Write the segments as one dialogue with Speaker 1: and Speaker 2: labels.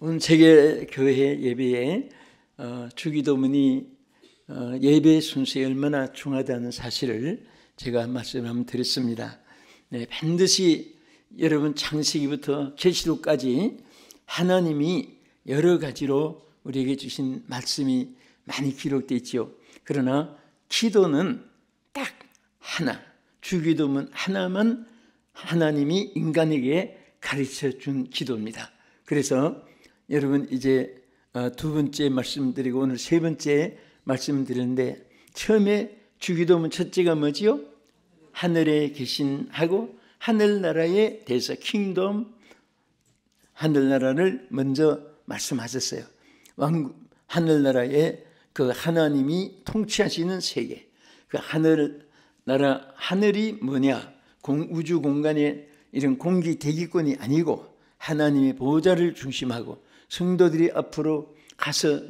Speaker 1: 오늘 세계교회 예배에 주기도문이 예배 순서에 얼마나 중요하다는 사실을 제가 말씀을 한번 드렸습니다. 네, 반드시 여러분 창세기부터 계시록까지 하나님이 여러 가지로 우리에게 주신 말씀이 많이 기록되어 있지요. 그러나 기도는 딱 하나, 주기도문 하나만 하나님이 인간에게 가르쳐 준 기도입니다. 그래서 여러분 이제 두 번째 말씀드리고 오늘 세 번째 말씀드리는데, 처음에 주기도문 첫째가 뭐지요? 하늘에 계신 하고 하늘나라에 대해서 킹덤, 하늘나라를 먼저 말씀하셨어요. 하늘나라에 그 하나님이 통치하시는 세계, 그 하늘나라, 하늘이 뭐냐? 우주 공간에 이런 공기 대기권이 아니고 하나님의 보호자를 중심하고 성도들이 앞으로 가서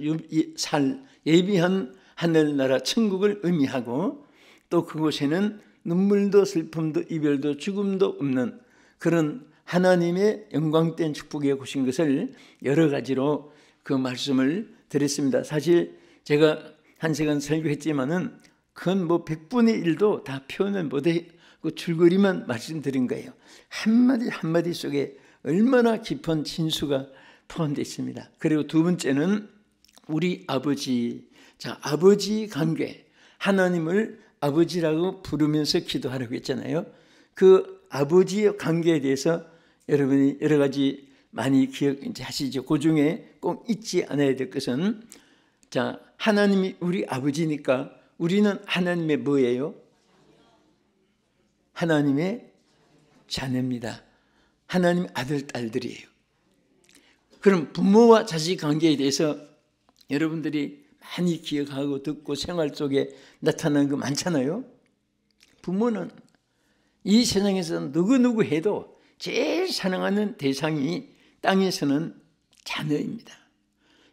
Speaker 1: 살 예비한 하늘나라 천국을 의미하고, 또 그곳에는 눈물도 슬픔도 이별도 죽음도 없는 그런 하나님의 영광된 축복의 곳인 것을 여러 가지로 그 말씀을 드렸습니다. 사실 제가 한 시간 설교했지만은 그건 뭐 100분의 1도 다 표현을 못해 그 줄거리만 말씀드린 거예요. 한마디 한마디 속에 얼마나 깊은 진수가 포함되어 있습니다. 그리고 두 번째는 우리 아버지, 자, 아버지 관계, 하나님을 아버지라고 부르면서 기도하라고 했잖아요. 그 아버지의 관계에 대해서 여러분이 여러 가지 많이 기억하시죠. 그 중에 꼭 잊지 않아야 될 것은, 자, 하나님이 우리 아버지니까 우리는 하나님의 뭐예요? 하나님의 자녀입니다. 하나님의 아들, 딸들이에요. 그럼 부모와 자식 관계에 대해서 여러분들이 많이 기억하고 듣고 생활 속에 나타나는 거 많잖아요. 부모는 이 세상에서 누구누구 해도 제일 사랑하는 대상이 땅에서는 자녀입니다.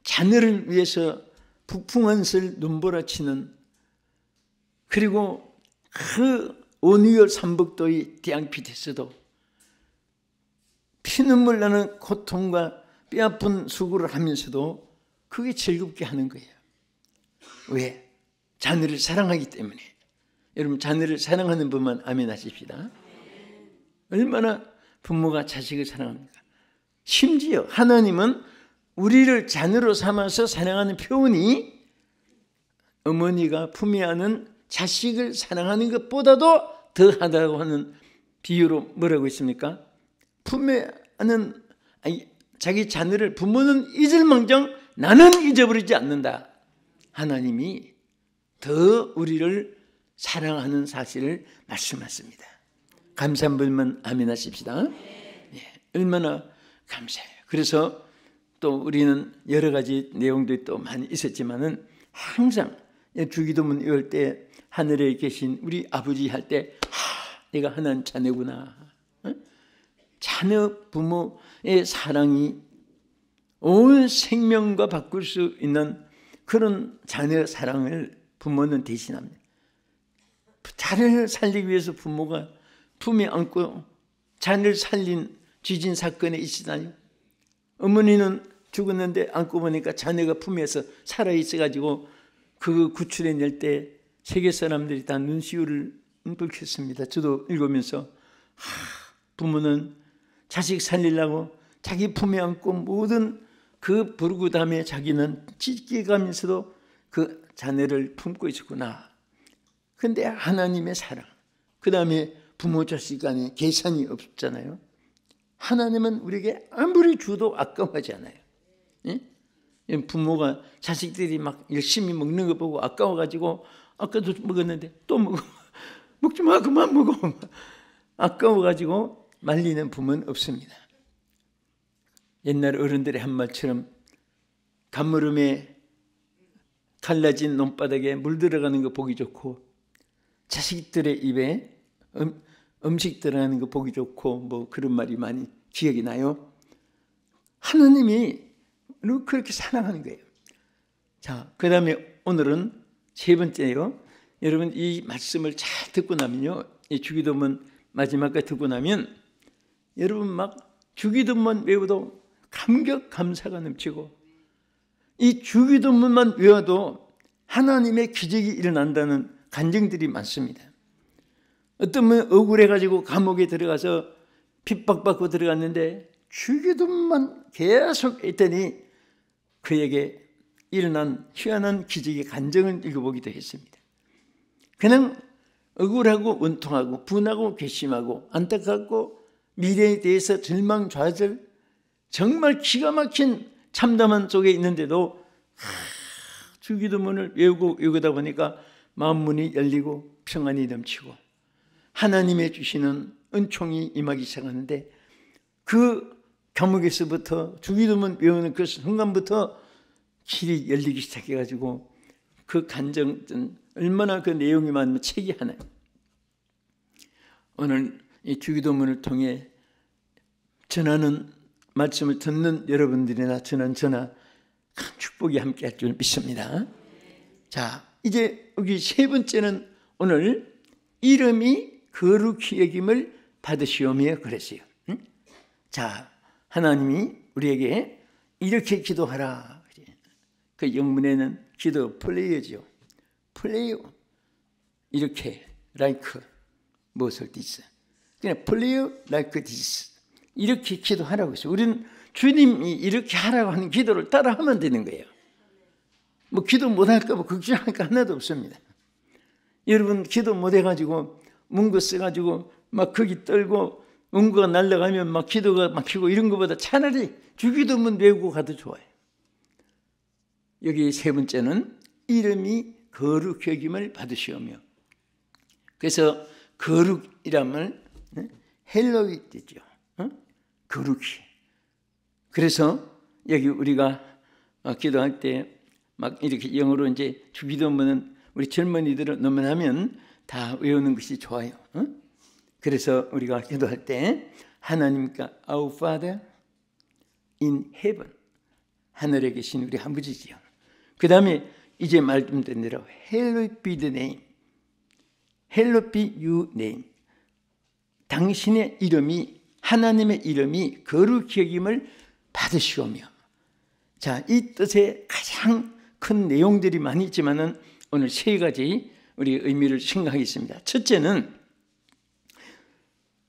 Speaker 1: 자녀를 위해서 북풍한 설 눈보라치는, 그리고 그 온유열 삼복도의 태양빛에서도 피눈물 나는 고통과 뼈아픈 수고를 하면서도 그게 즐겁게 하는 거예요. 왜? 자녀를 사랑하기 때문에. 여러분, 자녀를 사랑하는 분만 아멘 하십시다. 얼마나 부모가 자식을 사랑합니까? 심지어 하나님은 우리를 자녀로 삼아서 사랑하는 표현이 어머니가 품에 안은 자식을 사랑하는 것보다도 더하다고 하는 비유로 뭐라고 있습니까? 품에 안은 자기 자녀를 부모는 잊을망정 나는 잊어버리지 않는다. 하나님이 더 우리를 사랑하는 사실을 말씀하십니다. 감사한 분만 아멘 하십시다. 네, 얼마나 감사해요. 그래서 또 우리는 여러 가지 내용들이 또 많이 있었지만은 항상 주기도문 외울 때 하늘에 계신 우리 아버지 할 때 내가 하나님 자녀구나. 자녀 부모의 사랑이 온 생명과 바꿀 수 있는 그런 자녀 사랑을 부모는 대신합니다. 자녀를 살리기 위해서 부모가 품에 안고 자녀를 살린 지진 사건에 있으나요? 어머니는 죽었는데 안고 보니까 자녀가 품에서 살아있어가지고 그 구출해낼 때 세계 사람들이 다 눈시울을 붉혔습니다. 저도 읽으면서 부모는 자식 살리려고 자기 품에 안고 모든 그 불구담에 자기는 찢겨가면서도 그 자녀를 품고 있었구나. 그런데 하나님의 사랑, 그 다음에 부모 자식 간에 계산이 없잖아요. 하나님은 우리에게 아무리 주도 아까워하지 않아요. 예? 부모가 자식들이 막 열심히 먹는 거 보고 아까워가지고 아까도 먹었는데 또 먹어. 먹지 마, 그만 먹어. 아까워가지고 말리는 부모는 없습니다. 옛날 어른들의 한 말처럼 간물음에 갈라진 논바닥에 물 들어가는 거 보기 좋고, 자식들의 입에 음식 들어가는 거 보기 좋고, 뭐 그런 말이 많이 기억이 나요. 하나님이 그렇게 사랑하는 거예요. 자, 그 다음에 오늘은 세 번째요. 여러분, 이 말씀을 잘 듣고 나면요, 이 주기도문 마지막까지 듣고 나면 여러분 막 주기도문 외우도 감격 감사가 넘치고 이 주기도문만 외워도 하나님의 기적이 일어난다는 간증들이 많습니다. 어떤 분은 억울해가지고 감옥에 들어가서 핍박받고 들어갔는데 주기도문만 계속 했더니 그에게 일어난 희한한 기적의 간증을 읽어보기도 했습니다. 그냥 억울하고 원통하고 분하고 괘씸하고 안타깝고 미래에 대해서 절망좌절 정말 기가 막힌 참담한 속에 있는데도 주기도문을 외우다 보니까 마음문이 열리고 평안이 넘치고 하나님의 주시는 은총이 임하기 시작하는데 그 감옥에서부터 주기도문 외우는 그 순간부터 길이 열리기 시작해가지고 그 간증은 얼마나 그 내용이 많으면 책이 하나요. 오늘 이 주기도문을 통해 전하는 말씀을 듣는 여러분들이나 저는 큰 축복이 함께 할 줄 믿습니다. 자, 이제 여기 세 번째는 오늘 이름이 거룩히 여김을 받으시오며 그랬어요. 자, 하나님이 우리에게 이렇게 기도하라. 그 영문에는 기도 플레이어죠. 플레이어. 이렇게 like 무엇을 this. 그냥 플레이어 like this. 이렇게 기도하라고 했어요. 우리는 주님이 이렇게 하라고 하는 기도를 따라하면 되는 거예요. 뭐 기도 못할까 봐 걱정할 거 하나도 없습니다. 여러분 기도 못해가지고 문구 써가지고 막 거기 떨고 문구가 날아가면 막 기도가 막히고 이런 것보다 차라리 주기도문 외우고 가도 좋아요. 여기 세 번째는 이름이 거룩히 여김을 받으시오며. 그래서 거룩이라면 헬로이드죠. 거룩히. 그래서 여기 우리가 기도할 때 막 이렇게 영어로 이제 주기도문은 우리 젊은이들은 넘어가면 다 외우는 것이 좋아요. 그래서 우리가 기도할 때 하나님과 Our Father in Heaven, 하늘에 계신 우리 아버지지요. 그 다음에 이제 말씀드린 대로 Hallowed be the name, Hallowed be your name. 당신의 이름이, 하나님의 이름이 거룩히 여김을 받으시오며. 자, 이 뜻의 가장 큰 내용들이 많이 있지만은 오늘 세 가지 우리 의미를 생각하겠습니다. 첫째는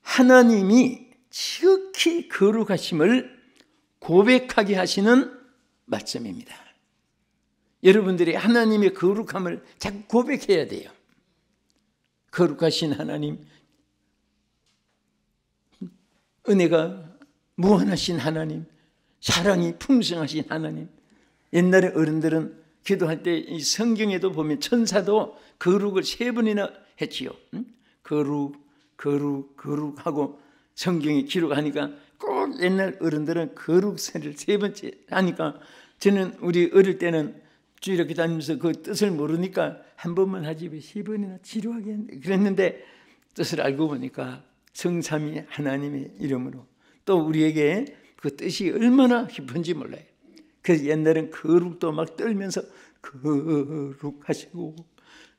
Speaker 1: 하나님이 지극히 거룩하심을 고백하게 하시는 말씀입니다. 여러분들이 하나님의 거룩함을 자꾸 고백해야 돼요. 거룩하신 하나님, 은혜가 무한하신 하나님, 사랑이 풍성하신 하나님. 옛날에 어른들은 기도할 때 이 성경에도 보면 천사도 거룩을 세 번이나 했지요. 거룩, 거룩, 거룩하고 성경에 기록하니까 꼭 옛날 어른들은 거룩세를 세 번째 하니까 저는 우리 어릴 때는 주 이렇게 다니면서 그 뜻을 모르니까 한 번만 하지 왜 세 번이나 지루하게 그랬는데 뜻을 알고 보니까 성삼위 하나님의 이름으로 또 우리에게 그 뜻이 얼마나 깊은지 몰라요. 그래서 옛날엔 거룩도 막 떨면서 거룩하시고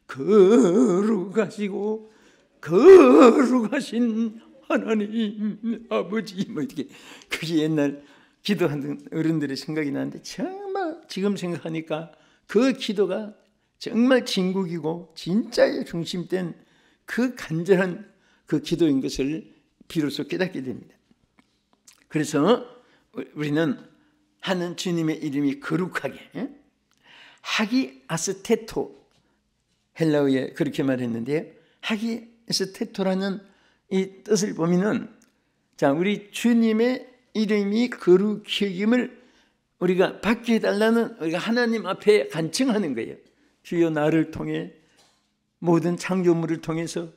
Speaker 1: 거룩하시고 거룩하신 하나님 아버지 뭐 이렇게 그게 옛날 기도하는 어른들의 생각이 나는데 정말 지금 생각하니까 그 기도가 정말 진국이고 진짜의 중심된 그 간절한 그 기도인 것을 비로소 깨닫게 됩니다. 그래서 우리는 하는 주님의 이름이 거룩하게 하기 아스테토 헬라어에 그렇게 말했는데요. 하기 아스테토라는 이 뜻을 보면은 자 우리 주님의 이름이 거룩히 여김을 우리가 받게 해달라는 우리가 하나님 앞에 간청하는 거예요. 주여 나를 통해 모든 창조물을 통해서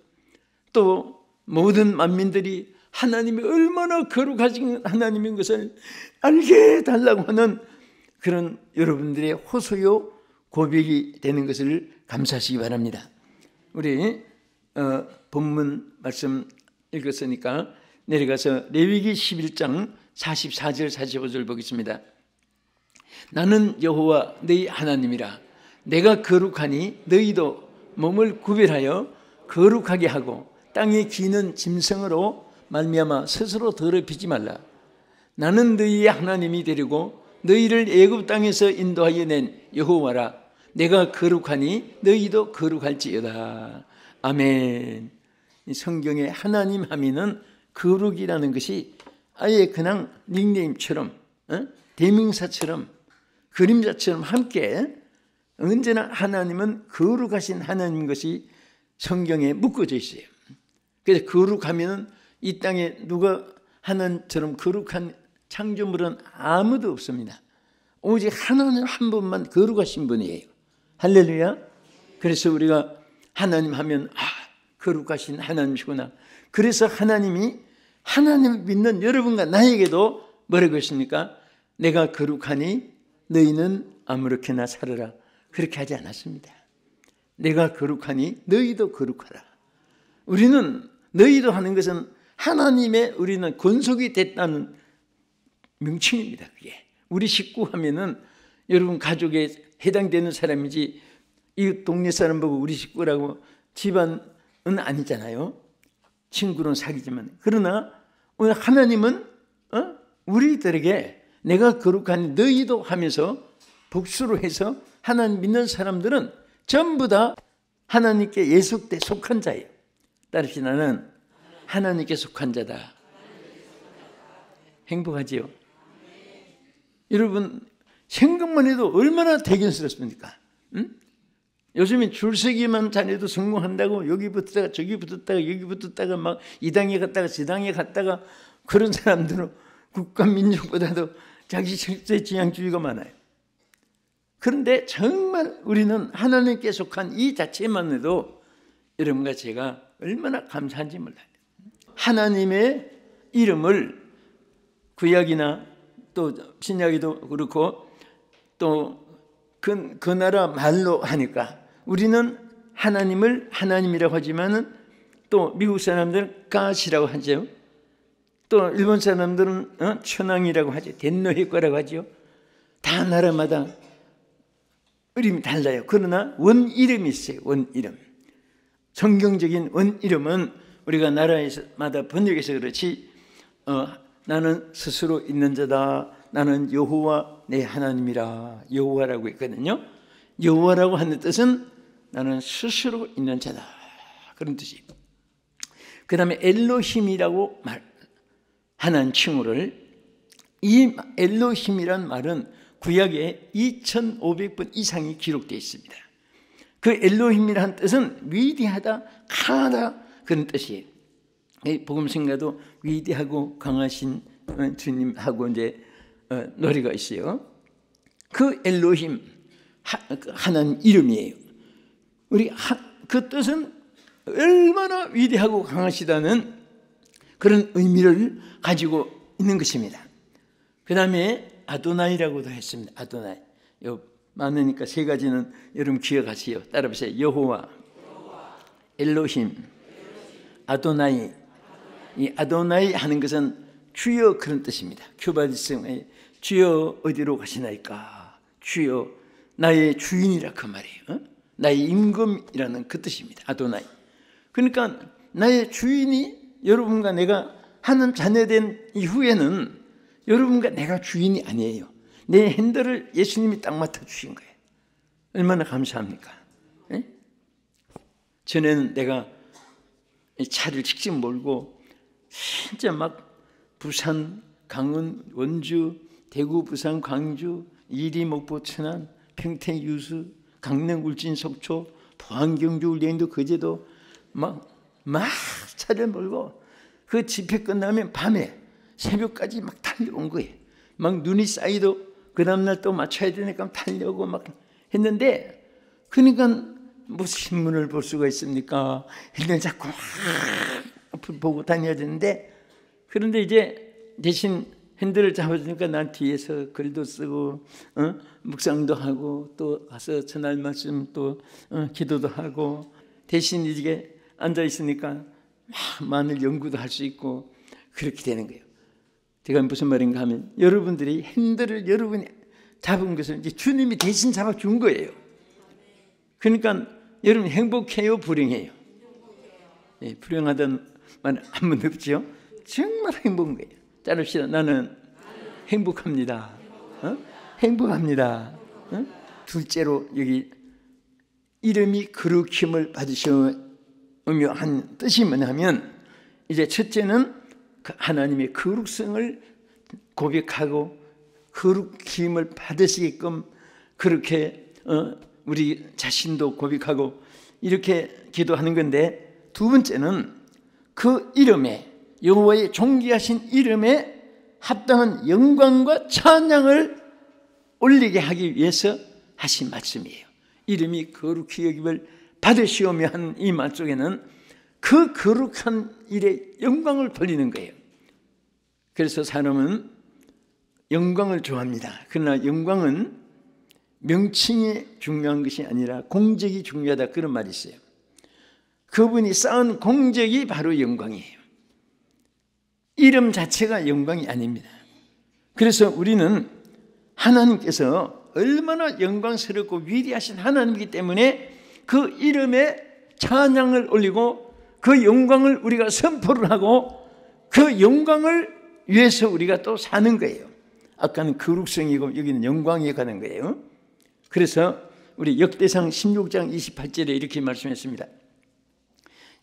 Speaker 1: 또 모든 만민들이 하나님이 얼마나 거룩하신 하나님인 것을 알게 해달라고 하는 그런 여러분들의 호소요 고백이 되는 것을 감사하시기 바랍니다. 우리 본문 말씀 읽었으니까 내려가서 레위기 11장 44절 45절 보겠습니다. 나는 여호와 너희 하나님이라. 내가 거룩하니 너희도 몸을 구별하여 거룩하게 하고 땅에 기는 짐승으로 말미암아 스스로 더럽히지 말라. 나는 너희의 하나님이 되리고 너희를 애굽 땅에서 인도하여 낸 여호와라. 내가 거룩하니 너희도 거룩할지어다. 아멘. 이 성경에 하나님 하면은 거룩이라는 것이 아예 그냥 닉네임처럼 대명사처럼 그림자처럼 함께 언제나 하나님은 거룩하신 하나님인 것이 성경에 묶어져 있어요. 그래서 거룩하면은 이 땅에 누가 하나님처럼 거룩한 창조물은 아무도 없습니다. 오직 하나님 한 분만 거룩하신 분이에요. 할렐루야. 그래서 우리가 하나님 하면 거룩하신 하나님이시구나. 그래서 하나님이 하나님을 믿는 여러분과 나에게도 뭐라고 했습니까? 내가 거룩하니 너희는 아무렇게나 살아라. 그렇게 하지 않았습니다. 내가 거룩하니 너희도 거룩하라. 우리는 너희도 하는 것은 하나님의 우리는 권속이 됐다는 명칭입니다. 그게 우리 식구 하면은 여러분 가족에 해당되는 사람이지 이 동네 사람 보고 우리 식구라고 집안은 아니잖아요. 친구는 사귀지만. 그러나 오늘 하나님은 우리들에게 내가 거룩하니 너희도 하면서 복수로 해서 하나님 믿는 사람들은 전부 다 하나님께 예속돼 속한 자예요. 따라서 나는 하나님께 속한 자다. 행복하지요? 여러분 생각만 해도 얼마나 대견스럽습니까? 요즘에 줄서기만 잘해도 성공한다고 여기 붙었다가 저기 붙었다가 여기 붙었다가 막 이 당에 갔다가 저 당에 갔다가 그런 사람들은 국가 민족보다도 자기 절대 지향주의가 많아요. 그런데 정말 우리는 하나님께 속한 이 자체만 해도 여러분과 제가 얼마나 감사한지 몰라요. 하나님의 이름을 구약이나 또 신약에도 그렇고 또 그 나라 말로 하니까 우리는 하나님을 하나님이라고 하지만은 또 미국 사람들은 가시라고 하죠. 또 일본 사람들은 천황이라고 하죠. 덴노히과라고 하죠. 다 나라마다 이름이 달라요. 그러나 원 이름이 있어요. 원 이름. 성경적인 원 이름은 우리가 나라마다 번역해서 그렇지 나는 스스로 있는 자다. 나는 여호와 내 하나님이라. 여호와라고 있거든요. 여호와라고 하는 뜻은 나는 스스로 있는 자다. 그런 뜻이에요. 그 다음에 엘로힘이라고 하는 칭호를, 이 엘로힘이란 말은 구약에 2500번 이상이 기록되어 있습니다. 그 엘로힘이라는 뜻은 위대하다, 강하다 그런 뜻이에요. 복음성가도 위대하고 강하신 주님하고 이제 노래가 있어요. 그 엘로힘 하나님 이름이에요. 우리 그 뜻은 얼마나 위대하고 강하시다는 그런 의미를 가지고 있는 것입니다. 그 다음에 아도나이라고도 했습니다. 아도나이. 많으니까 세 가지는 여러분 기억하세요. 따라보세요. 여호와, 엘로힘, 아도나이. 이 아도나이 하는 것은 주여 그런 뜻입니다. 큐바디성의 주여 어디로 가시나이까. 주여 나의 주인이라 그 말이에요. 나의 임금이라는 그 뜻입니다. 아도나이. 그러니까 나의 주인이 여러분과 내가 하는 자녀된 이후에는 여러분과 내가 주인이 아니에요. 내 핸들을 예수님이 딱 맡아주신 거예요. 얼마나 감사합니까? 에? 전에는 내가 차를 직접 몰고 진짜 막 부산, 강원, 원주, 대구, 부산, 광주, 이리, 목포, 천안, 평택, 유수, 강릉, 울진, 속초, 포항, 경주, 울릉도, 거제도 막 차를 몰고 그 집회 끝나면 밤에 새벽까지 막 달려온 거예요. 막 눈이 쌓이도 그 다음날 또 맞춰야 되니까 달려오고 막 했는데, 그러니까 뭐 신문을 볼 수가 있습니까? 핸들 자꾸 앞을 보고 다녀야 되는데, 그런데 이제 대신 핸들을 잡아주니까 난 뒤에서 글도 쓰고 묵상도 하고 또 가서 전할 말씀 또 기도도 하고, 대신 이게 앉아 있으니까 많은 연구도 할 수 있고 그렇게 되는 거예요. 제가 무슨 말인가 하면 여러분들이 핸들을 여러분이 잡은 것을 이제 주님이 대신 잡아준 거예요. 그러니까 여러분 행복해요, 불행해요? 예, 불행하다는 말 한 번 없죠. 정말 행복한 거예요. 자릅시다. 나는 행복합니다. 행복합니다. 둘째로 여기 이름이 거룩힘을 받으시며 한 뜻이 뭐냐면, 이제 첫째는 하나님의 거룩성을 고백하고 거룩힘을 받으시게끔 그렇게 우리 자신도 고백하고 이렇게 기도하는 건데, 두 번째는 그 이름에, 여호와의 존귀하신 이름에 합당한 영광과 찬양을 올리게 하기 위해서 하신 말씀이에요. 이름이 거룩히 여김을 받으시오며 한 이 말 속에는 그 거룩한 일에 영광을 돌리는 거예요. 그래서 사람은 영광을 좋아합니다. 그러나 영광은 명칭이 중요한 것이 아니라 공적이 중요하다, 그런 말이 있어요. 그분이 쌓은 공적이 바로 영광이에요. 이름 자체가 영광이 아닙니다. 그래서 우리는 하나님께서 얼마나 영광스럽고 위대하신 하나님이기 때문에 그 이름에 찬양을 올리고 그 영광을 우리가 선포를 하고 그 영광을 위해서 우리가 또 사는 거예요. 아까는 거룩성이고 여기는 영광에 가는 거예요. 그래서 우리 역대상 16장 28절에 이렇게 말씀했습니다.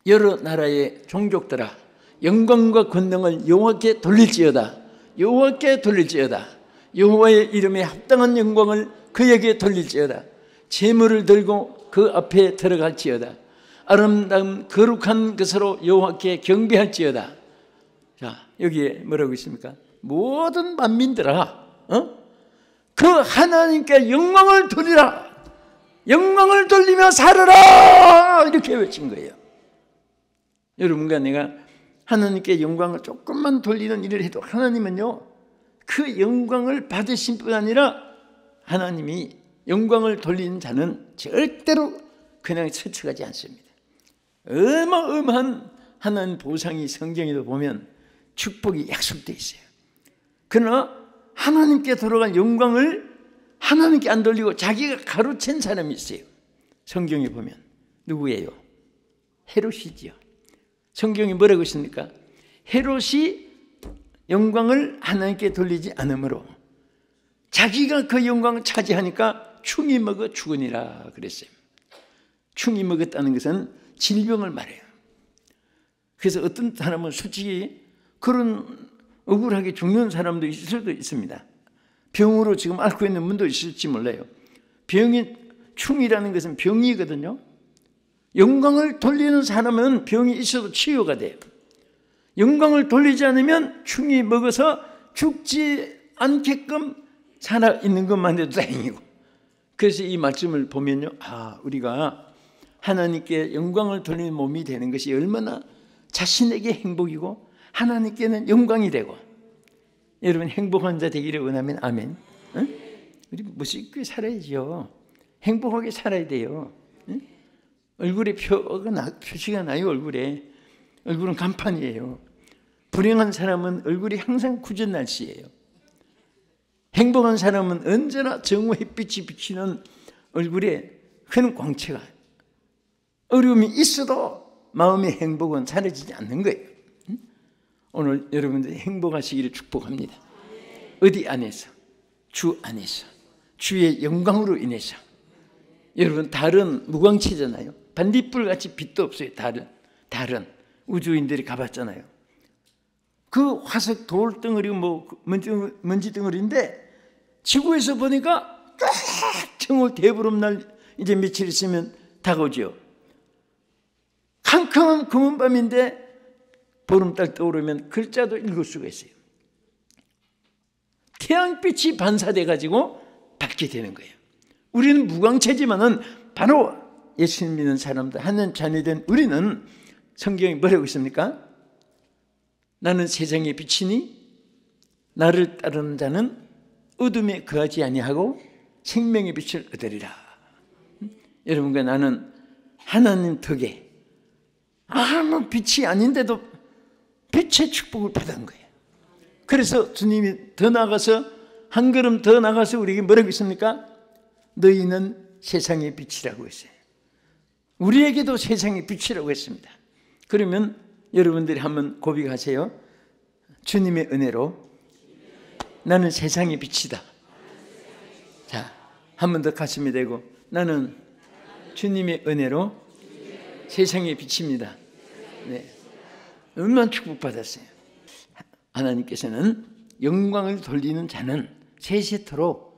Speaker 1: 여러 나라의 종족들아, 영광과 권능을 여호와께 돌릴지어다. 여호와께 돌릴지어다. 여호와의 이름에 합당한 영광을 그에게 돌릴지어다. 제물을 들고 그 앞에 들어갈지어다. 아름다운 거룩한 것으로 여호와께 경배할지어다. 자, 여기에 뭐라고 있습니까? 모든 만민들아, 그 하나님께 영광을 돌리라. 영광을 돌리며 살아라. 이렇게 외친 거예요. 여러분과 내가 하나님께 영광을 조금만 돌리는 일을 해도 하나님은요, 그 영광을 받으신 뿐 아니라 하나님이 영광을 돌리는 자는 절대로 그냥 스쳐가지 않습니다. 어마어마한 하나님 보상이 성경에도 보면 축복이 약속되어 있어요. 그러나 하나님께 돌아간 영광을 하나님께 안 돌리고 자기가 가로챈 사람이 있어요. 성경에 보면 누구예요? 헤롯이지요. 성경이 뭐라고 했습니까? 헤롯이 영광을 하나님께 돌리지 않으므로 자기가 그 영광을 차지하니까 충이 먹어 죽으니라 그랬어요. 충이 먹었다는 것은 질병을 말해요. 그래서 어떤 사람은 솔직히 그런 억울하게 죽는 사람도 있을 수도 있습니다. 병으로 지금 앓고 있는 분도 있을지 몰라요. 병이, 충이라는 것은 병이거든요. 영광을 돌리는 사람은 병이 있어도 치유가 돼요. 영광을 돌리지 않으면 충이 먹어서 죽지 않게끔 살아있는 것만 해도 다행이고. 그래서 이 말씀을 보면요, 우리가 하나님께 영광을 돌리는 몸이 되는 것이 얼마나 자신에게 행복이고 하나님께는 영광이 되고. 여러분 행복한 자 되기를 원하면 아멘. 응? 우리 멋있게 살아야죠. 행복하게 살아야 돼요. 응? 얼굴에 표시가 나요. 얼굴은 간판이에요. 불행한 사람은 얼굴이 항상 굳은 날씨예요. 행복한 사람은 언제나 정오 햇빛이 비치는 얼굴에 큰 광채가, 어려움이 있어도 마음의 행복은 사라지지 않는 거예요. 오늘 여러분들이 행복하시기를 축복합니다. 어디 안에서? 주 안에서. 주의 영광으로 인해서. 여러분 달은 무광채잖아요. 반딧불같이 빛도 없어요. 달은 우주인들이 가봤잖아요. 그 화석 돌덩어리 먼지 덩어리인데 지구에서 보니까 쫙 정월 대보름날 이제 며칠 있으면 다가오죠. 캄캄한 검은 밤인데 보름달 떠오르면 글자도 읽을 수가 있어요. 태양빛이 반사돼 가지고 밝게 되는 거예요. 우리는 무광채지만은 바로 예수 믿는 사람들, 하나님 자녀된 우리는 성경이 뭐라고 있습니까? 나는 세상의 빛이니 나를 따르는 자는 어둠에 거하지 아니하고 생명의 빛을 얻으리라. 여러분과 나는 하나님 덕에 아무 빛이 아닌데도 빛의 축복을 받은 거예요. 그래서 주님이 더 나가서 한 걸음 더 나가서 우리에게 뭐라고 했습니까? 너희는 세상의 빛이라고 했어요. 우리에게도 세상의 빛이라고 했습니다. 그러면 여러분들이 한번 고백하세요. 주님의 은혜로 나는 세상의 빛이다. 자, 한 번 더 가슴이 되고, 나는 주님의 은혜로 세상의 빛입니다. 네. 얼마나 축복받았어요. 하나님께서는 영광을 돌리는 자는 세세토록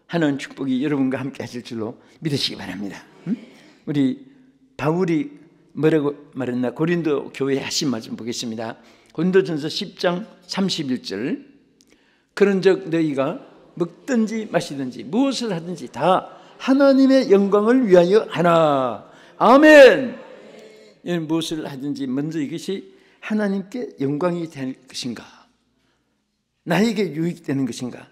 Speaker 1: 하나님 축복이 여러분과 함께 하실 줄로 믿으시기 바랍니다. 우리 바울이 뭐라고 말했나? 고린도 교회에 하신 말씀 보겠습니다. 고린도전서 10장 31절. 그런즉 너희가 먹든지 마시든지 무엇을 하든지 다 하나님의 영광을 위하여 하나. 아멘. 무엇을 하든지 먼저 이것이 하나님께 영광이 될 것인가, 나에게 유익되는 것인가,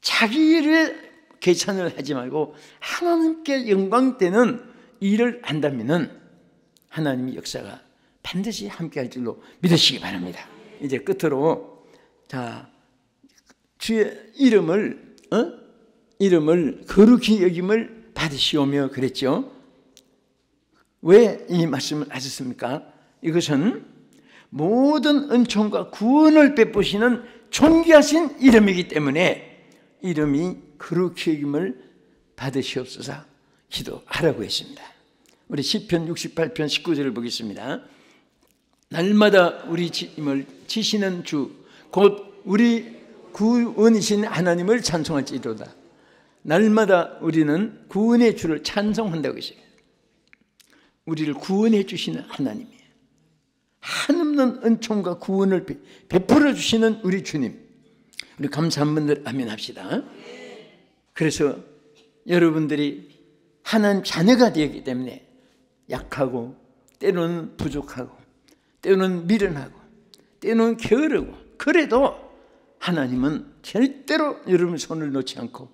Speaker 1: 자기의 계산을 하지 말고 하나님께 영광되는 일을 한다면 하나님의 역사가 반드시 함께할 줄로 믿으시기 바랍니다. 이제 끝으로, 자, 주의 이름을 거룩히 여김을 받으시오며 그랬죠. 왜 이 말씀을 하셨습니까? 이것은 모든 은총과 구원을 베푸시는 존귀하신 이름이기 때문에 이름이 거룩히 여김을 받으시옵소서 기도하라고 했습니다. 우리 시편 68편 19절을 보겠습니다. 날마다 우리 짐을 지시는 주 곧 우리 구원이신 하나님을 찬송할지로다. 날마다 우리는 구원의 주를 찬송한다고 했어요. 우리를 구원해 주시는 하나님이에요. 한없는 은총과 구원을 베풀어 주시는 우리 주님, 우리 감사한 분들 아멘 합시다. 그래서 여러분들이 하나님 자녀가 되었기 때문에 약하고 때로는 부족하고 때로는 미련하고 때로는 게으르고, 그래도 하나님은 절대로 여러분 손을 놓지 않고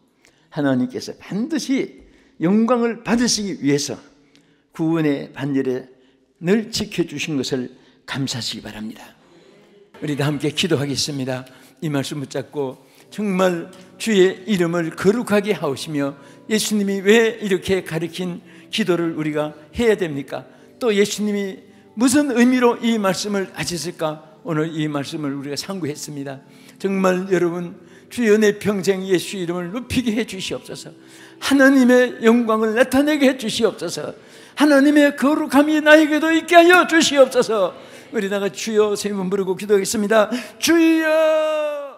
Speaker 1: 하나님께서 반드시 영광을 받으시기 위해서 구원의 반열에 늘 지켜주신 것을 감사하시기 바랍니다. 우리 다 함께 기도하겠습니다. 이 말씀 붙잡고 정말 주의 이름을 거룩하게 하시며 예수님이 왜 이렇게 가르친 기도를 우리가 해야 됩니까? 또 예수님이 무슨 의미로 이 말씀을 하셨을까? 오늘 이 말씀을 우리가 상고했습니다. 정말 여러분, 주의 은혜 평생 예수 이름을 높이게 해 주시옵소서. 하나님의 영광을 나타내게 해 주시옵소서. 하나님의 거룩함이 나에게도 있게 하여 주시옵소서. 우리 다가 주여 세 번 부르고 기도하겠습니다. 주여.